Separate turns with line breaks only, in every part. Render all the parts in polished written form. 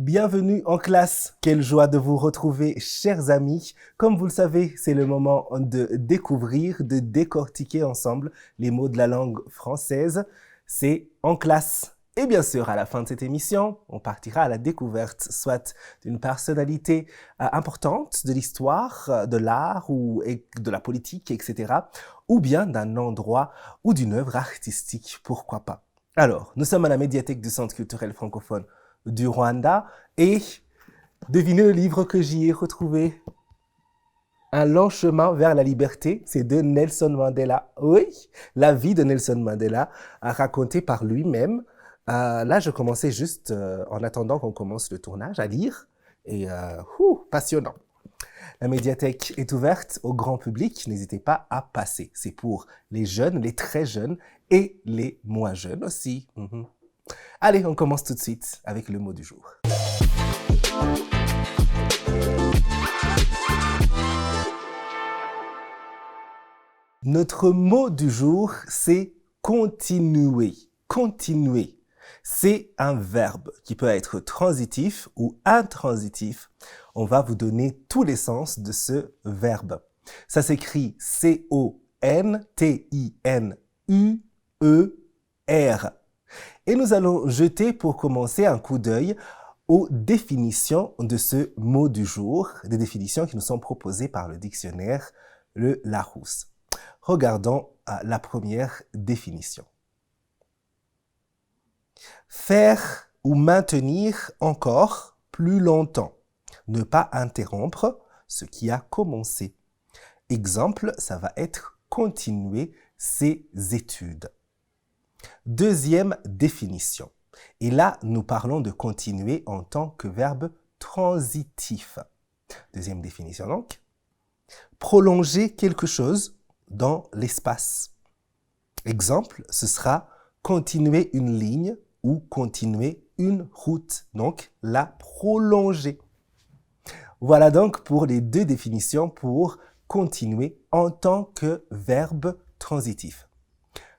Bienvenue en classe. Quelle joie de vous retrouver, chers amis. Comme vous le savez, c'est le moment de découvrir, de décortiquer ensemble les mots de la langue française. C'est en classe. Et bien sûr, à la fin de cette émission, on partira à la découverte, soit d'une personnalité importante de l'histoire, de l'art ou de la politique, etc., ou bien d'un endroit ou d'une œuvre artistique, pourquoi pas. Alors, nous sommes à la médiathèque du Centre culturel francophone du Rwanda et devinez le livre que j'y ai retrouvé. Un long chemin vers la liberté, c'est de Nelson Mandela. Oui, la vie de Nelson Mandela, racontée par lui-même. Là, je commençais juste, en attendant qu'on commence le tournage, à lire. Et passionnant. La médiathèque est ouverte au grand public, n'hésitez pas à passer. C'est pour les jeunes, les très jeunes et les moins jeunes aussi. Allez, on commence tout de suite avec le mot du jour. Notre mot du jour, c'est continuer. Continuer, c'est un verbe qui peut être transitif ou intransitif. On va vous donner tous les sens de ce verbe. Ça s'écrit C-O-N-T-I-N-U-E-R. Et nous allons jeter pour commencer un coup d'œil aux définitions de ce mot du jour, des définitions qui nous sont proposées par le dictionnaire Le Larousse. Regardons la première définition. Faire ou maintenir encore plus longtemps. Ne pas interrompre ce qui a commencé. Exemple, ça va être continuer ses études. Deuxième définition. Et là, nous parlons de continuer en tant que verbe transitif. Deuxième définition donc. Prolonger quelque chose dans l'espace. Exemple, ce sera continuer une ligne ou continuer une route. Donc, la prolonger. Voilà donc pour les deux définitions pour continuer en tant que verbe transitif.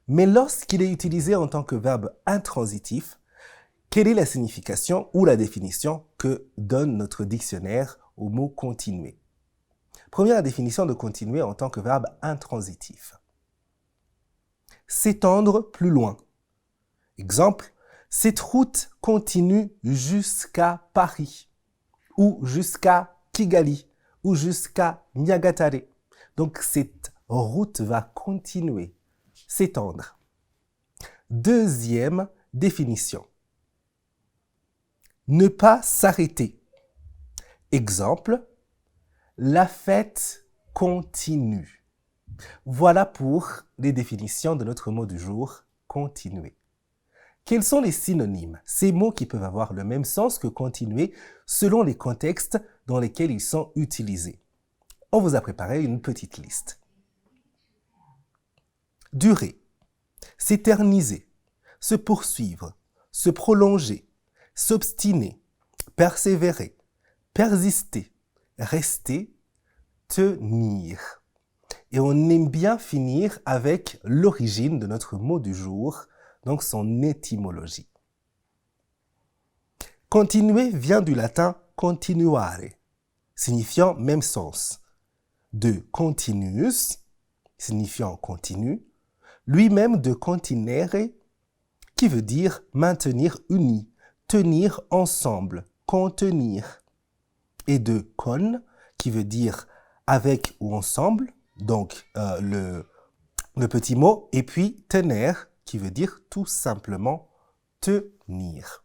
Mais lorsqu'il est utilisé en tant que verbe intransitif, quelle est la signification ou la définition que donne notre dictionnaire au mot continuer? Première définition de continuer en tant que verbe intransitif. S'étendre plus loin. Exemple, cette route continue jusqu'à Paris, ou jusqu'à Kigali, ou jusqu'à Nyagatare. Donc cette route va continuer, s'étendre. Deuxième définition. Ne pas s'arrêter. Exemple, la fête continue. Voilà pour les définitions de notre mot du jour, continuer. Quels sont les synonymes? Ces mots qui peuvent avoir le même sens que continuer selon les contextes dans lesquels ils sont utilisés. On vous a préparé une petite liste. Durer, s'éterniser, se poursuivre, se prolonger, s'obstiner, persévérer, persister, rester, tenir. Et on aime bien finir avec l'origine de notre mot du jour, donc son étymologie. Continuer vient du latin continuare, signifiant même sens. De continuus, signifiant continu, lui-même de continere, qui veut dire maintenir uni, tenir ensemble, contenir. Et de con, qui veut dire avec ou ensemble, donc le petit mot, et puis tener, qui veut dire tout simplement tenir.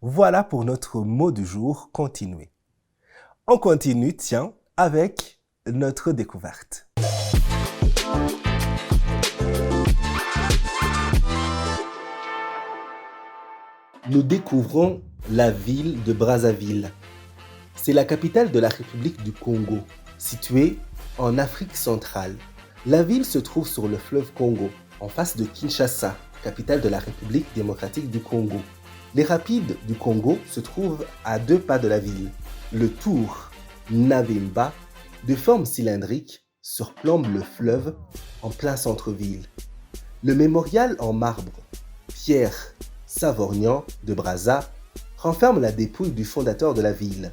Voilà pour notre mot du jour, continuer. On continue, tiens, avec notre découverte. Nous découvrons la ville de Brazzaville. C'est la capitale de la République du Congo, située en Afrique centrale. La ville se trouve sur le fleuve Congo, en face de Kinshasa, capitale de la République démocratique du Congo. Les rapides du Congo se trouvent à 2 pas de la ville. Le tour Navemba, de forme cylindrique, surplombe le fleuve en plein centre-ville. Le mémorial en marbre, Pierre Savorgnan de Brazza, renferme la dépouille du fondateur de la ville.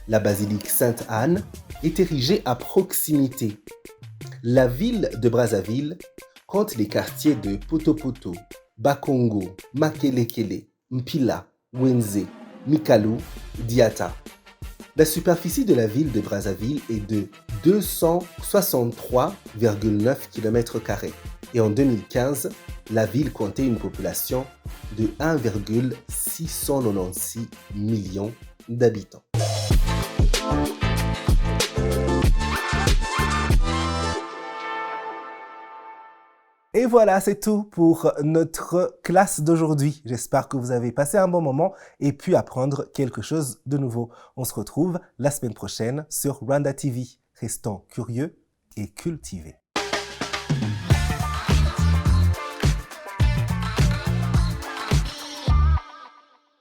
La basilique Sainte-Anne est érigée à proximité. La ville de Brazzaville compte les quartiers de Potopoto, Bakongo, Makelekele, Mpila, Wenze, Mikalu, Diata. La superficie de la ville de Brazzaville est de 263,9 km² et en 2015, la ville comptait une population de 1,696 millions d'habitants. Et voilà, c'est tout pour notre classe d'aujourd'hui. J'espère que vous avez passé un bon moment et pu apprendre quelque chose de nouveau. On se retrouve la semaine prochaine sur Rwanda TV. Restons curieux et cultivés.